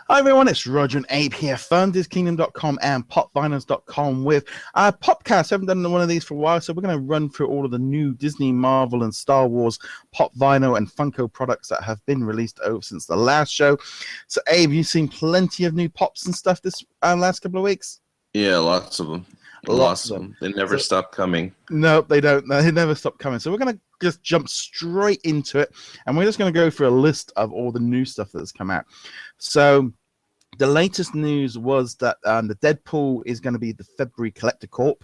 Hi everyone, it's Roger and Abe here, FundisKingdom.com and PopVinyls.com with Popcast. I haven't done one of these for a while, so we're going to run through all of the new Disney, Marvel, and Star Wars Pop Vinyl and Funko products that have been released over since the last show. So Abe, you've seen plenty of new pops and stuff this last couple of weeks? Yeah, lots of them. Lots of them. They never stop coming. No, they don't. They never stop coming. So we're going to just jump straight into it, and we're just going to go through a list of all the new stuff that's come out. So the latest news was that the Deadpool is going to be the February Collector Corps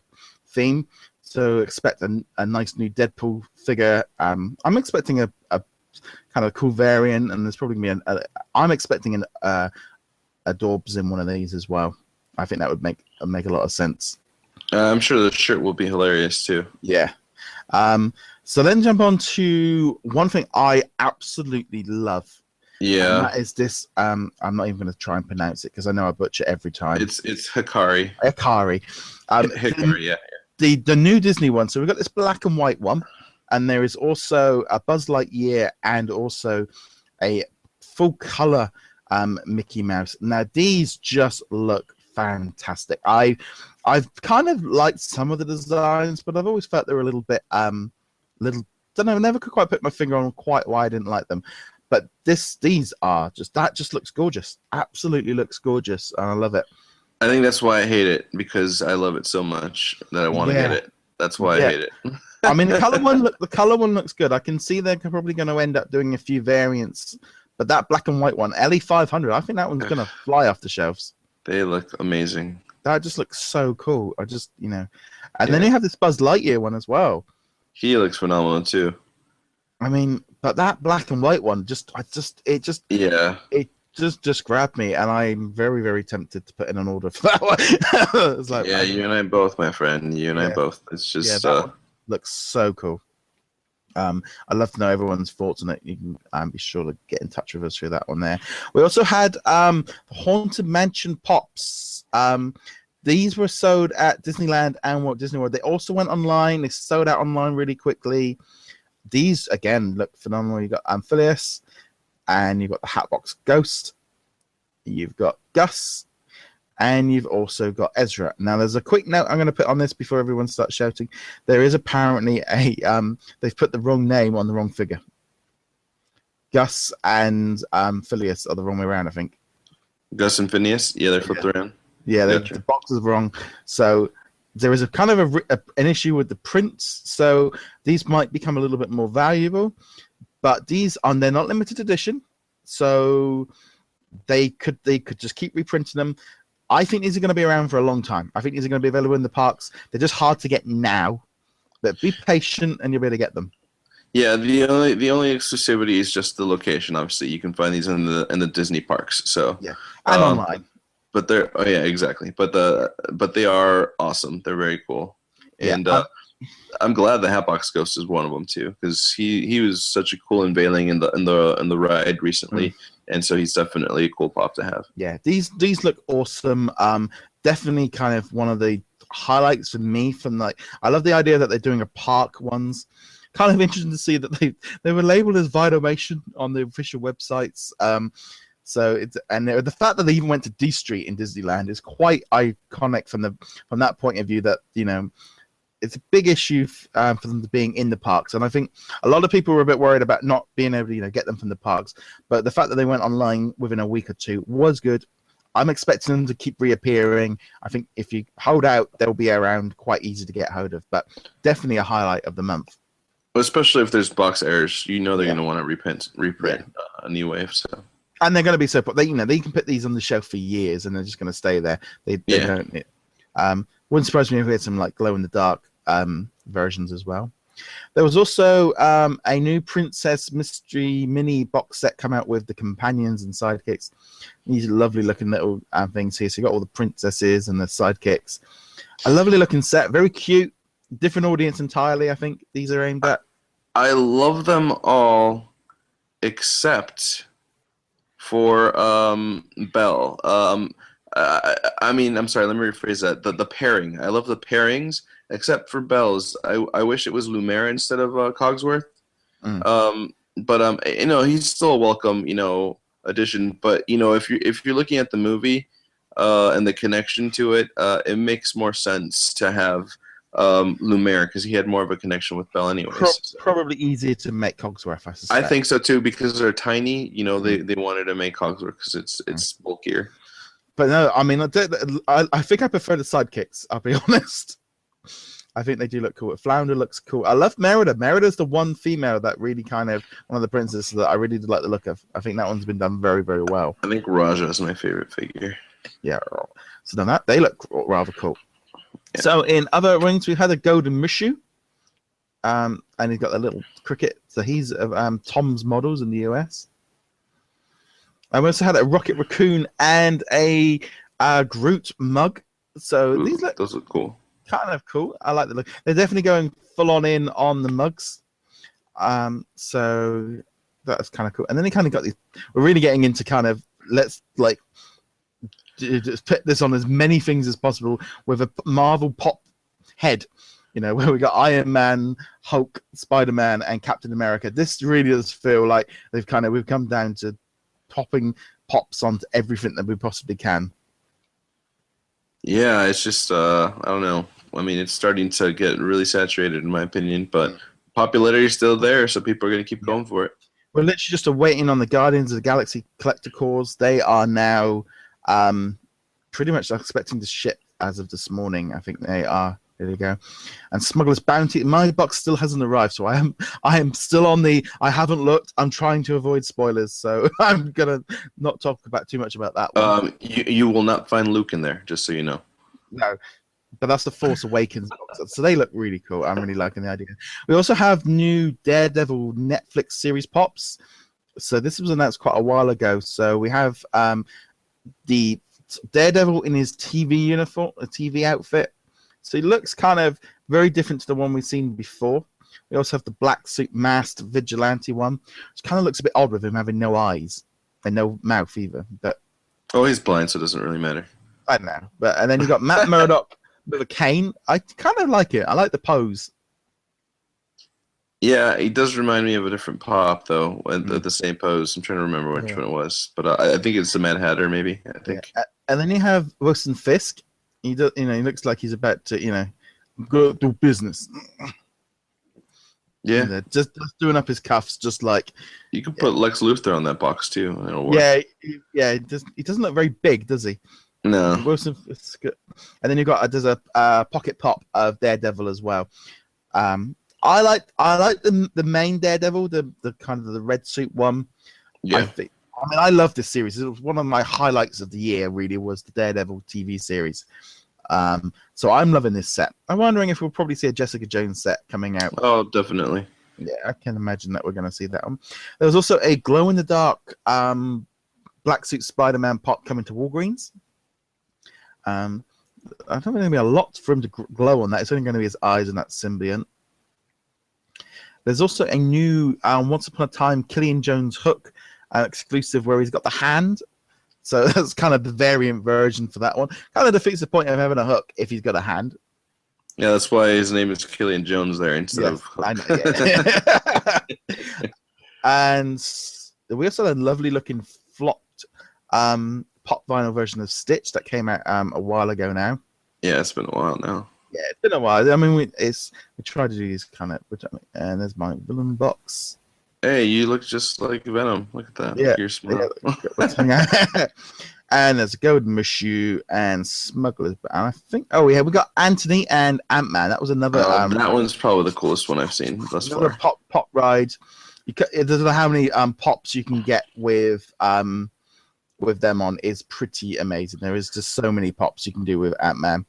theme. So expect a nice new Deadpool figure. I'm expecting a kind of cool variant, and there's probably going to be I'm expecting a Dorbs in one of these as well. I think that would make a lot of sense. I'm sure the shirt will be hilarious too. Yeah. So then jump on to one thing I absolutely love. Yeah. And that is this. I'm not even going to try and pronounce it because I know I butcher every time. It's Hikari. Hikari. Hikari, yeah. The new Disney one. So we've got this black and white one, and there is also a Buzz Lightyear and also a full color Mickey Mouse. Now these just look fantastic. I've kind of liked some of the designs, but I've always felt they were a little bit don't know, never could quite put my finger on quite why I didn't like them. But these are just looks gorgeous. Absolutely looks gorgeous, and I love it. I think that's why I hate it, because I love it so much that I want to get it. That's why I hate it. I mean, the color one looks good. I can see they're probably going to end up doing a few variants, but that black and white one, LE 500, I think that one's going to fly off the shelves. They look amazing. That just looks so cool. And then you have this Buzz Lightyear one as well. He looks phenomenal too. I mean, but that black and white one it just grabbed me, and I'm very, very tempted to put in an order for that one. It's like, yeah, you and I both, my friend. You and I both. It's just that one looks so cool. I'd love to know everyone's thoughts on it. You can be sure to get in touch with us through that one there. We also had the Haunted Mansion Pops. These were sold at Disneyland and Walt Disney World. They also went online. They sold out online really quickly. These, again, look phenomenal. You've got Amphibious, and you've got the Hatbox Ghost. You've got Gus, and you've also got Ezra. Now, there's a quick note I'm going to put on this before everyone starts shouting. There is apparently they've put the wrong name on the wrong figure. Gus and Phileas are the wrong way around, I think. Gus and Phineas? Yeah, they're flipped around. Yeah, the box is wrong. So there is a kind of an issue with the prints. So these might become a little bit more valuable. But they're not limited edition. So they could just keep reprinting them. I think these are going to be around for a long time. I think these are going to be available in the parks. They're just hard to get now, but be patient and you'll be able to get them. Yeah, the only exclusivity is just the location. Obviously, you can find these in the Disney parks. So yeah, and online. But exactly. But they are awesome. They're very cool, and I'm glad the Hatbox Ghost is one of them too, because he was such a cool unveiling in the ride recently. And so he's definitely a cool pop to have. Yeah, these look awesome. Definitely kind of one of the highlights for me I love the idea that they're doing a park ones. Kind of interesting to see that they were labeled as Vitomation on the official websites. So the fact that they even went to D Street in Disneyland is quite iconic from that point of view, that it's a big issue for them to being in the parks. And I think a lot of people were a bit worried about not being able to get them from the parks. But the fact that they went online within a week or two was good. I'm expecting them to keep reappearing. I think if you hold out, they'll be around, quite easy to get hold of. But definitely a highlight of the month. Especially if there's box errors, they're going to want to reprint a new wave. So. And they're going to be so they can put these on the shelf for years, and they're just going to stay there. They don't. Wouldn't surprise me if we had some glow in the dark versions as well. There was also a new Princess Mystery mini box set come out with the companions and sidekicks. These lovely looking little things here. So you got all the princesses and the sidekicks. A lovely looking set, very cute. Different audience entirely, I think these are aimed at. I love them all, except for Belle. I mean, I'm sorry, let me rephrase that. The pairing. I love the pairings, except for Belle's. I wish it was Lumiere instead of Cogsworth. But he's still welcome, edition. But if you're looking at the movie and the connection to it, it makes more sense to have Lumiere, because he had more of a connection with Bell anyways. Probably easier to make Cogsworth, I suspect. I think so too, because they're tiny. They wanted to make Cogsworth because it's bulkier. But no, I mean, I think I prefer the sidekicks. I'll be honest. I think they do look cool. Flounder looks cool. I love Merida. Merida's the one female that really kind of one of the princesses that I really did like the look of. I think that one's been done very, very well. I think Raja is my favorite figure. Yeah. So then they look rather cool. Yeah. So in other rings, we've had a golden Mushu. And he's got the little cricket. So he's Tom's models in the US. And we also had a Rocket Raccoon and a Groot mug. So those look cool. Kind of cool. I like the look. They're definitely going full on the mugs. So that's kind of cool. And then they kind of got these. We're really getting into kind of let's like just put this on as many things as possible with a Marvel pop head. Where we got Iron Man, Hulk, Spider-Man, and Captain America. This really does feel like we've come down to popping pops onto everything that we possibly can. Yeah, it's just I don't know. I mean, it's starting to get really saturated in my opinion, but popularity is still there, so people are going to keep going for it. We're literally just waiting on the Guardians of the Galaxy Collector Corps. They are now pretty much expecting to ship as of this morning. I think they are. There you go. And Smuggler's Bounty. My box still hasn't arrived, so I am still on the. I haven't looked. I'm trying to avoid spoilers, so I'm gonna not talk about too much about that one. You will not find Luke in there, just so you know. No, but that's the Force Awakens box, so they look really cool. I'm really liking the idea. We also have new Daredevil Netflix series pops. So this was announced quite a while ago. So we have the Daredevil in his TV uniform, a TV outfit. So he looks kind of very different to the one we've seen before. We also have the black suit masked vigilante one, which kind of looks a bit odd with him having no eyes and no mouth either. But he's blind, so it doesn't really matter. I don't know. And then you got Matt Murdock with a cane. I kind of like it. I like the pose. Yeah, he does remind me of a different pop, though, the same pose. I'm trying to remember which one it was. But I think it's the Mad Hatter, maybe. I think. Yeah. And then you have Wilson Fisk. He does, he looks like he's about to, go do business. Yeah, just doing up his cuffs, just like you could put Lex Luthor on that box too. It'll work. Yeah. He doesn't look very big, does he? No. Wilson Fisk. And then there's a pocket pop of Daredevil as well. I like the main Daredevil, the kind of the red suit one. Yeah. I love this series. It was one of my highlights of the year, really, was the Daredevil TV series. So I'm loving this set. I'm wondering if we'll probably see a Jessica Jones set coming out. Oh, definitely. Yeah, I can imagine that we're going to see that one. There was also a glow-in-the-dark black suit Spider-Man pop coming to Walgreens. I don't think there's going to be a lot for him to glow on that. It's only going to be his eyes and that symbiont. There's also a new Once Upon a Time Killian Jones hook exclusive where he's got the hand. So that's kind of the variant version for that one. Kind of defeats the point of having a hook if he's got a hand. Yeah, that's why his name is Killian Jones there instead of Hook. I know, yeah. And we also had a lovely looking flopped pop vinyl version of Stitch that came out a while ago now. Yeah, it's been a while now. Yeah, it's been a while. I mean, we try to do these kind of, and there's my villain box. Hey, you look just like Venom. Look at that. Yeah, you're smart. Yeah. And there's a Golden Mushu and Smugglers. And I think, we got Anthony and Ant-Man. That was another. That one's probably the coolest one I've seen thus far. Pop ride. It doesn't know how many pops you can get with them on is pretty amazing. There is just so many pops you can do with Ant-Man.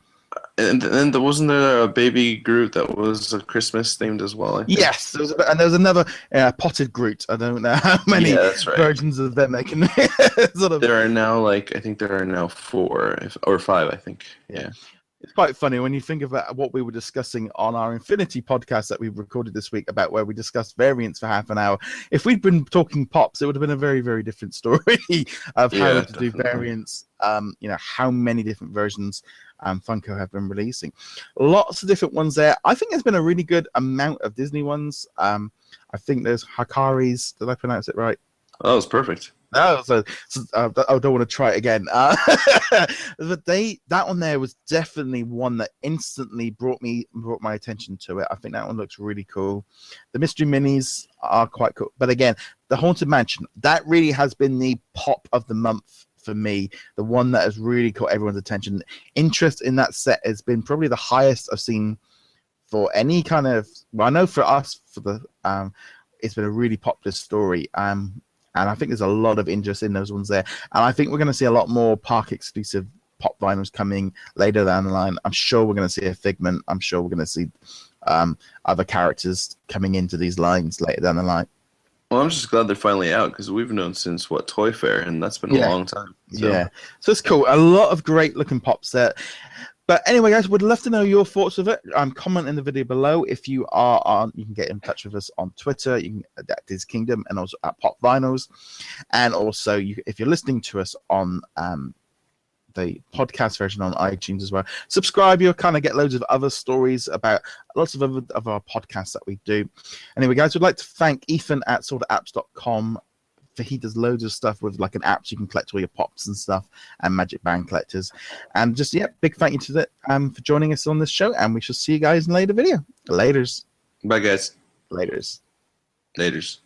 And wasn't there a baby Groot that was Christmas themed as well? I think? Yes, there was another potted Groot. I don't know how many versions of them they can sort of. There are now I think there are now 4 or 5. I think. Yeah. It's quite funny when you think about what we were discussing on our Infinity podcast that we recorded this week about where we discussed variants for half an hour. If we'd been talking pops, it would have been a very, very different story of how to do variants. How many different versions Funko have been releasing. Lots of different ones there. I think there's been a really good amount of Disney ones. I think there's Hikari's. Did I pronounce it right? Oh, that was perfect. No, I don't want to try it again. But that one there was definitely one that instantly brought my attention to it. I think that one looks really cool. The mystery minis are quite cool, but again, the Haunted Mansion, that really has been the pop of the month for me. The one that has really caught everyone's attention. Interest in that set has been probably the highest I've seen for any kind of. Well, I know for us, it's been a really popular story. And I think there's a lot of interest in those ones there. And I think we're going to see a lot more park exclusive pop vinyls coming later down the line. I'm sure we're going to see a Figment. I'm sure we're going to see other characters coming into these lines later down the line. Well, I'm just glad they're finally out because we've known since Toy Fair, and that's been a long time. So. Yeah, so it's cool. A lot of great looking pops there. But anyway, guys, would love to know your thoughts of it. Comment in the video below. If you are on, you can get in touch with us on Twitter. You can at Diz Kingdom and also at Pop Vinyls. And also, if you're listening to us on the podcast version on iTunes as well, subscribe. You'll kind of get loads of other stories about lots of our podcasts that we do. Anyway, guys, we'd like to thank Ethan at sortedapps.com. He does loads of stuff with like an app so you can collect all your pops and stuff and magic band collectors. And just big thank you to that for joining us on this show, and we shall see you guys in a later video. Laters. Bye guys. Laters. Laters.